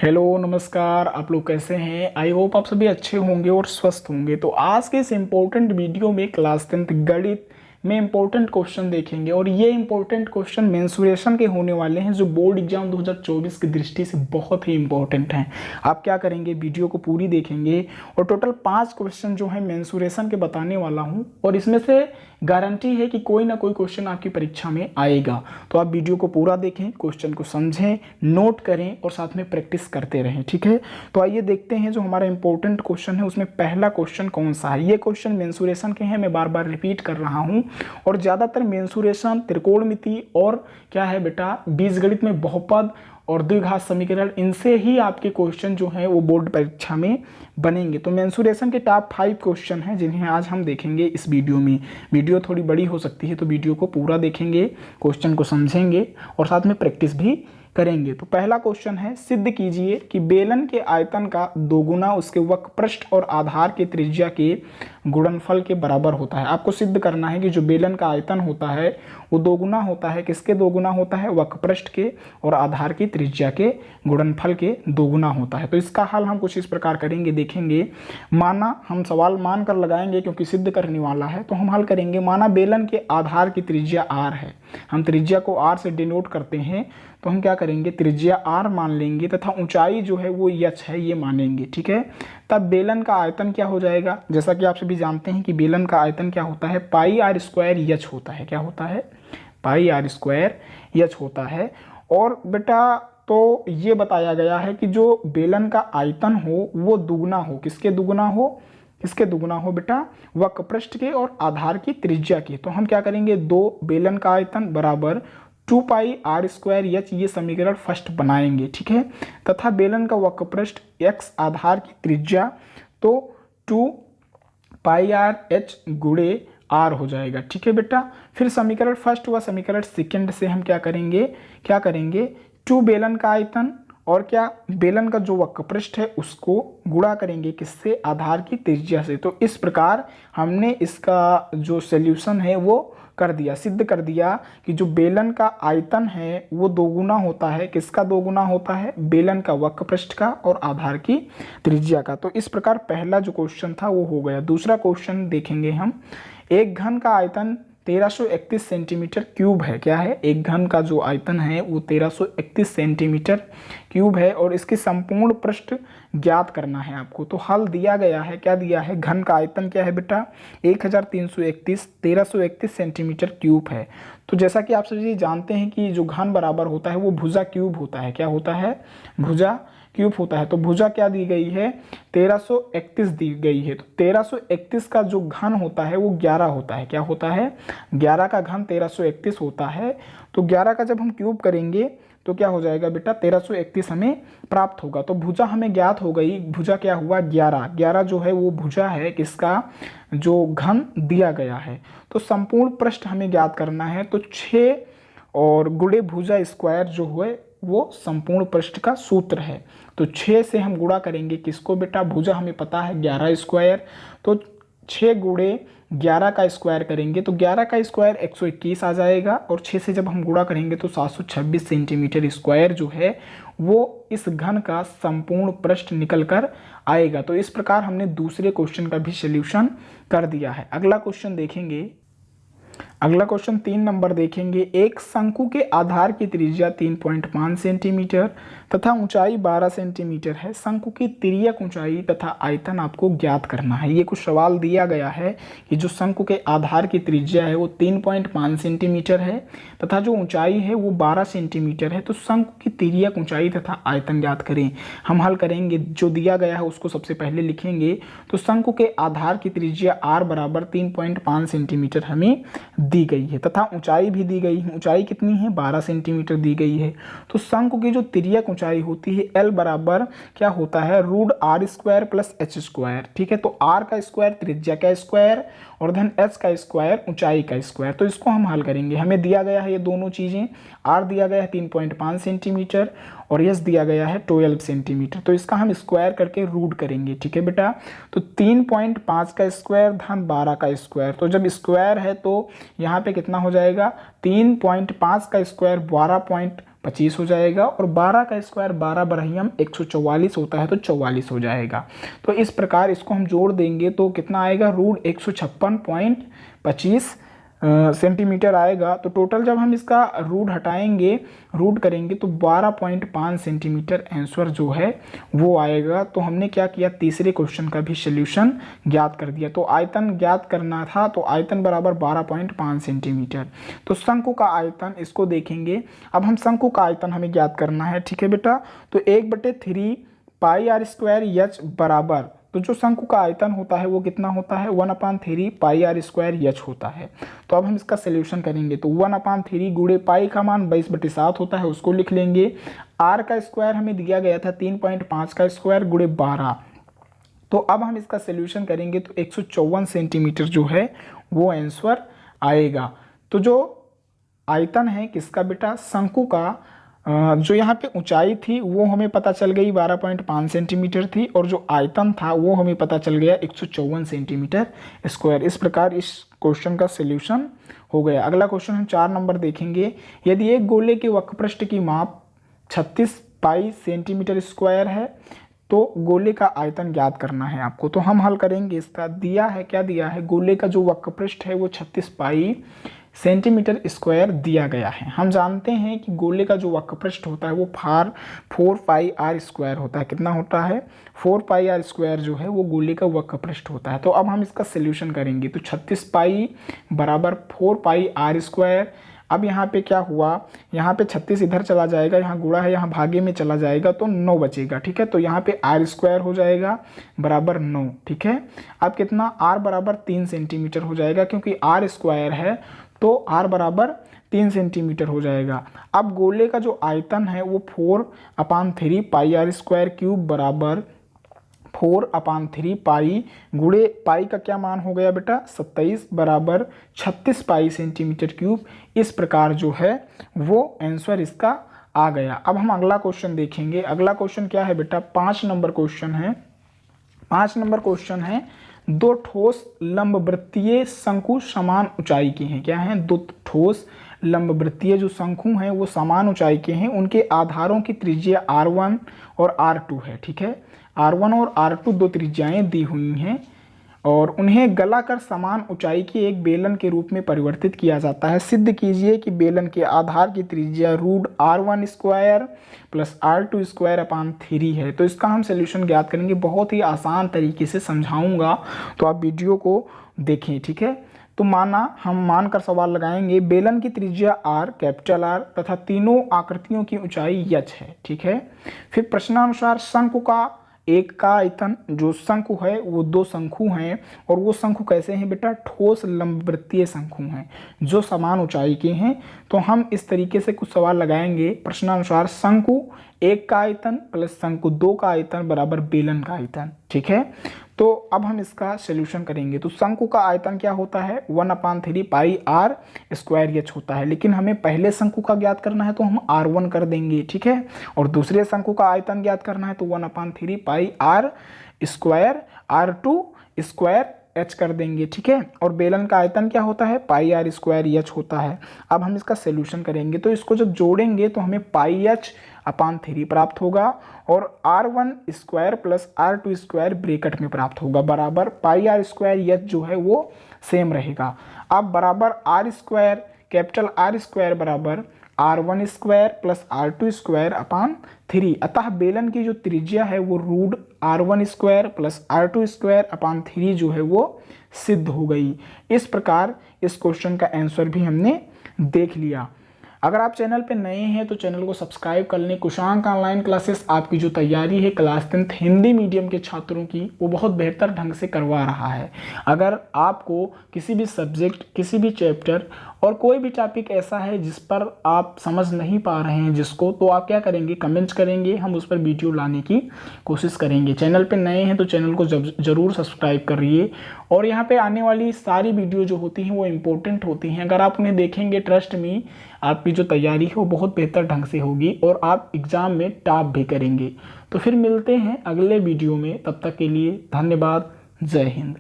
Hello नमस्कार। आप लोग कैसे हैं? आई होप आप सभी अच्छे होंगे और स्वस्थ होंगे। तो आज के इस इम्पोर्टेंट वीडियो में क्लास 10th गणित में इम्पोर्टेंट क्वेश्चन देखेंगे और ये इम्पोर्टेंट क्वेश्चन मेंसुरेशन के होने वाले हैं जो बोर्ड एग्जाम 2024 की दृष्टि से बहुत ही इम्पोर्टेंट हैं। आप क्या करेंगे, वीडियो को पूरी देखेंगे और टोटल 5 क्वेश्चन जो है मेंसुरेशन के बताने वाला हूँ और इसमें से गारंटी है कि कोई ना कोई क्वेश्चन आपकी परीक्षा में आएगा। तो आप वीडियो को पूरा देखें, क्वेश्चन को समझें, नोट करें और साथ में प्रैक्टिस करते रहें। ठीक है, तो आइए देखते हैं जो हमारा इंपॉर्टेंट क्वेश्चन है उसमें पहला क्वेश्चन कौन सा है। ये क्वेश्चन मेंसुरेशन के हैं, मैं बार बार रिपीट कर रहा हूं और ज़्यादातर मेंसुरेशन, त्रिकोणमिति और क्या है बेटा बीजगणित में बहुपद और द्विघात समीकरण, इनसे ही आपके क्वेश्चन जो है वो बोर्ड परीक्षा में बनेंगे। तो मेंसुरेशन के टॉप 5 क्वेश्चन हैं जिन्हें आज हम देखेंगे इस वीडियो में। वीडियो थोड़ी बड़ी हो सकती है तो वीडियो को पूरा देखेंगे, क्वेश्चन को समझेंगे और साथ में प्रैक्टिस भी करेंगे। तो पहला क्वेश्चन है, सिद्ध कीजिए कि बेलन के आयतन का दोगुना उसके वक्रपृष्ठ और आधार के त्रिज्या के गुणनफल के बराबर होता है। आपको सिद्ध करना है कि जो बेलन का आयतन होता है वो दोगुना होता है, किसके दोगुना होता है? वक्रपृष्ठ के और आधार की त्रिज्या के गुणनफल के दोगुना होता है। तो इसका हल हम कुछ इस प्रकार करेंगे, देखेंगे। माना, हम सवाल मान कर लगाएंगे क्योंकि सिद्ध करने वाला है, तो हम हल करेंगे। माना बेलन के आधार की त्रिज्या r है, हम त्रिज्या को r से डिनोट करते हैं, तो हम क्या करेंगे, त्रिज्या r मान लेंगे तथा ऊंचाई जो है वो h है ये मानेंगे। ठीक है, तब बेलन का आयतन क्या हो जाएगा? जैसा कि आप सभी जानते हैं कि बेलन का आयतन क्या होता है? पाई आर स्क्वायर एच होता है। क्या होता है? पाई आर स्क्वायर एच होता है। और बेटा तो ये बताया गया है कि जो बेलन का आयतन हो वो दुगना हो, किसके दुगना हो? किसके दुगना हो बेटा? वक्रपृष्ठ के और आधार की त्रिज्या के। तो हम क्या करेंगे, दो बेलन का आयतन बराबर 2 पाई आर स्क्वायर एच, ये समीकरण फर्स्ट बनाएंगे। ठीक है, तथा बेलन का वक्रपृष्ठ x आधार की त्रिज्या, तो 2 पाई आर एच गुणे आर हो जाएगा। ठीक है बेटा, फिर समीकरण फर्स्ट व समीकरण सेकंड से हम क्या करेंगे, 2 बेलन का आयतन और क्या बेलन का जो वक्रपृष्ठ है उसको गुणा करेंगे किससे? आधार की त्रिज्या से। तो इस प्रकार हमने इसका जो सॉल्यूशन है वो कर दिया, सिद्ध कर दिया कि जो बेलन का आयतन है वो दोगुना होता है, किसका दोगुना होता है? बेलन का वक्रपृष्ठ का और आधार की त्रिज्या का। तो इस प्रकार पहला जो क्वेश्चन था वो हो गया। दूसरा क्वेश्चन देखेंगे हम। एक घन का आयतन 1331 सेंटीमीटर क्यूब है। क्या है? एक घन का जो आयतन है वो 1331 सेंटीमीटर क्यूब है और इसकी संपूर्ण पृष्ठ ज्ञात करना है आपको। तो हल दिया गया है, क्या दिया है? घन का आयतन क्या है बेटा? 1331 सेंटीमीटर क्यूब है। तो जैसा कि आप सभी जानते हैं कि जो घन बराबर होता है वो भुजा क्यूब होता है। क्या होता है? भुजा क्यूब होता है। तो भुजा क्या दी गई है? 1331 दी गई है। तो 1331 का जो घन होता है वो 11 होता है। क्या होता है? 11 का घन 1331 होता है। तो 11 का जब हम क्यूब करेंगे तो क्या हो जाएगा बेटा? 1331 हमें प्राप्त होगा। तो भुजा हमें ज्ञात हो गई। भुजा क्या हुआ? 11। 11 जो है वो भुजा है किसका? जो घन दिया गया है। तो संपूर्ण पृष्ठ हमें ज्ञात करना है। तो 6 और गुणे भुजा स्क्वायर जो हुए वो संपूर्ण पृष्ठ का सूत्र है। तो 6 से हम गुणा करेंगे किसको बेटा? भुजा हमें पता है 11 स्क्वायर, तो 6 गुणे 11 का स्क्वायर करेंगे तो 11 का स्क्वायर 121 आ जाएगा और 6 से जब हम गुणा करेंगे तो 726 सेंटीमीटर स्क्वायर जो है वो इस घन का संपूर्ण पृष्ठ निकल कर आएगा। तो इस प्रकार हमने दूसरे क्वेश्चन का भी सॉल्यूशन कर दिया है। अगला क्वेश्चन देखेंगे। अगला क्वेश्चन 3 नंबर देखेंगे। एक शंकु के आधार की त्रिज्या 3.5 सेंटीमीटर तथा ऊंचाई 12 सेंटीमीटर है। शंकु की तिर्यक ऊंचाई तथा आयतन आपको ज्ञात करना है। ये कुछ सवाल दिया गया है कि जो शंकु के आधार की त्रिज्या है वो 3.5 सेंटीमीटर है तथा जो ऊंचाई है वो 12 सेंटीमीटर है। तो शंकु की तिर्यक ऊंचाई तथा आयतन ज्ञात करें। हम हल करेंगे, जो दिया गया है उसको सबसे पहले लिखेंगे। तो शंकु के आधार की त्रिज्या r बराबर 3.5 सेंटीमीटर हमें दी गई है तथा ऊंचाई भी दी गई है। ऊंचाई कितनी है? 12 सेंटीमीटर दी गई है। तो शंकु की जो तिर्यक ऊंचाई होती है L बराबर क्या होता है? Root r square plus h square. ठीक है, तो r का स्क्वायर त्रिज्या का स्क्वायर और धन h का स्क्वायर ऊंचाई का स्क्वायर। तो इसको हम हल करेंगे। हमें दिया गया है ये दोनों चीजें, r दिया गया है 3.5 सेंटीमीटर और h दिया गया है 12 सेंटीमीटर। तो इसका हम स्क्वायर करके रूट करेंगे। ठीक है बेटा, तो 3.5 का स्क्वायर धन 12 का स्क्वायर। तो जब स्क्वायर है तो यहाँ पे कितना हो जाएगा? 3.5 का स्क्वायर 25 हो जाएगा, और 12 का स्क्वायर 12 बरहियम 144 होता है तो 44 हो जाएगा। तो इस प्रकार इसको हम जोड़ देंगे तो कितना आएगा, रूट 156.25 सेंटीमीटर आएगा। तो टोटल जब हम इसका रूट हटाएंगे, रूट करेंगे तो 12.5 सेंटीमीटर आंसर जो है वो आएगा। तो हमने क्या किया, तीसरे क्वेश्चन का भी सॉल्यूशन ज्ञात कर दिया। तो आयतन ज्ञात करना था, तो आयतन बराबर 12.5 सेंटीमीटर। तो शंकु का आयतन इसको देखेंगे। अब हम शंकु का आयतन हमें ज्ञात करना है, ठीक है बेटा। तो 1/3 पाई आर स्क्वायर एच बराबर, तो जो शंकु का आयतन होता है वो कितना होता है, 1/3 पाई आर स्क्वायर एच होता है। तो अब हम इसका सॉल्यूशन करेंगे तो 1/3 गुणे पाई का मान 22/7 होता है, उसको लिख लेंगे। आर का स्क्वायर हमें दिया गया था 3.5 का स्क्वायर गुणे 12। तो अब हम इसका सॉल्यूशन करेंगे तो 154 सेंटीमीटर जो है वो आंसर आएगा। तो जो आयतन है किसका बेटा, शंकु का, जो यहाँ पे ऊंचाई थी वो हमें पता चल गई 12.5 सेंटीमीटर थी, और जो आयतन था वो हमें पता चल गया 154 सेंटीमीटर स्क्वायर। इस प्रकार इस क्वेश्चन का सॉल्यूशन हो गया। अगला क्वेश्चन हम 4 नंबर देखेंगे। यदि एक गोले के वक्रपृष्ठ की माप 36 पाई सेंटीमीटर स्क्वायर है तो गोले का आयतन ज्ञात करना है आपको। तो हम हल करेंगे इसका। दिया है, क्या दिया है, गोले का जो वक्रपृष्ठ है वो 36 पाई सेंटीमीटर स्क्वायर दिया गया है। हम जानते हैं कि गोले का जो वक्रपृष्ठ होता है वो 4 पाई आर स्क्वायर होता है। कितना होता है, 4 पाई आर स्क्वायर जो है वो गोले का वक्रपृष्ठ होता है। तो अब हम इसका सॉल्यूशन करेंगे तो 36 पाई बराबर 4 पाई आर स्क्वायर। अब यहाँ पे क्या हुआ, यहाँ पे 36 इधर चला जाएगा, यहाँ गुणा है, यहाँ भागे में चला जाएगा तो 9 बचेगा, ठीक है। तो यहाँ पे आर स्क्वायर हो जाएगा बराबर 9, ठीक है। अब कितना, आर बराबर 3 सेंटीमीटर हो जाएगा, क्योंकि आर स्क्वायर है तो आर बराबर 3 सेंटीमीटर हो जाएगा। अब गोले का जो आयतन है वो 4/3 पाई आर स्क्वायर क्यूब बराबर 4/3 पाई गुणे पाई का क्या मान हो गया बेटा, 27 बराबर 36 पाई सेंटीमीटर क्यूब। इस प्रकार जो है वो आंसर इसका आ गया। अब हम अगला क्वेश्चन देखेंगे। अगला क्वेश्चन क्या है बेटा, 5 नंबर क्वेश्चन है। 5 नंबर क्वेश्चन है, दो ठोस लंबवृत्तीय शंकु समान ऊंचाई के हैं। क्या हैं, दो ठोस लंबवृत्तीय जो शंकु हैं वो समान ऊंचाई के हैं। उनके आधारों की त्रिज्या R1 और R2 है, ठीक है। R1 और R2 दो त्रिज्याएं दी हुई हैं और उन्हें गलाकर समान ऊंचाई की एक बेलन के रूप में परिवर्तित किया जाता है। सिद्ध कीजिए कि बेलन के आधार की त्रिज्या root R1 square plus R2 square upon 3 है। तो इसका हम सॉल्यूशन ज्ञात करेंगे। बहुत ही आसान तरीके से समझाऊंगा, तो आप वीडियो को देखें, ठीक है। तो हम मानकर सवाल लगाएंगे, बेलन की त्रिज्या R, कैपिटल R तथा तीनों आकृतियों की ऊंचाई h है, ठीक है। फिर प्रश्नानुसार शंकु का एक का आयतन, जो शंकु है वो दो शंकु हैं, और वो शंकु कैसे हैं बेटा, ठोस लंबवृत्तीय शंकु हैं जो समान ऊंचाई के हैं। तो हम इस तरीके से कुछ सवाल लगाएंगे प्रश्नानुसार, शंकु एक का आयतन प्लस शंकु दो का आयतन बराबर बेलन का आयतन, ठीक है। तो अब हम इसका सॉल्यूशन करेंगे। तो शंकु का आयतन क्या होता है, 1/3 पाई आर स्क्वायर एच होता है, लेकिन हमें पहले शंकु का ज्ञात करना है तो हम R1 कर देंगे, ठीक है। और दूसरे शंकु का आयतन ज्ञात करना है तो 1/3 pi R square R2 square H कर देंगे, ठीक है। और बेलन का आयतन क्या होता है, पाई आर स्क्वायर एच होता है। अब हम इसका सॉल्यूशन करेंगे तो इसको जब जोड़ेंगे तो हमें पाई एच अपान 3 प्राप्त होगा, और R1 square plus R2 square bracket में प्राप्त होगा बराबर पाई आर स्क्वायर एच जो है वो सेम रहेगा। अब बराबर r square, capital R square बराबर R1 square plus R2 square upon 3। अतः बेलन की जो त्रिज्या है वो root R1 square plus R2 square upon 3 जो है वो सिद्ध हो गई। इस प्रकार इस क्वेश्चन का आंसर भी हमने देख लिया। अगर आप चैनल पे नए हैं तो चैनल को सब्सक्राइब कर लें। कुशांक ऑनलाइन क्लासेस आपकी जो तैयारी है क्लास 10th हिंदी मीडियम के छात्रों की वो बहुत बेहतर ढंग से करवा रहा है। अगर आपको किसी भी सब्जेक्ट, किसी भी चैप्टर और कोई भी टॉपिक ऐसा है जिस पर आप समझ नहीं पा रहे हैं जिसको, तो आप क्या करेंगे, कमेंट्स करेंगे, हम उस पर वीडियो लाने की कोशिश करेंगे। चैनल पे नए हैं तो चैनल को ज़रूर सब्सक्राइब करिए, और यहाँ पे आने वाली सारी वीडियो जो होती हैं वो इम्पोर्टेंट होती हैं। अगर आप उन्हें देखेंगे, ट्रस्ट मी, आपकी जो तैयारी है वो बहुत बेहतर ढंग से होगी और आप एग्ज़ाम में टॉप भी करेंगे। तो फिर मिलते हैं अगले वीडियो में, तब तक के लिए धन्यवाद। जय हिंद।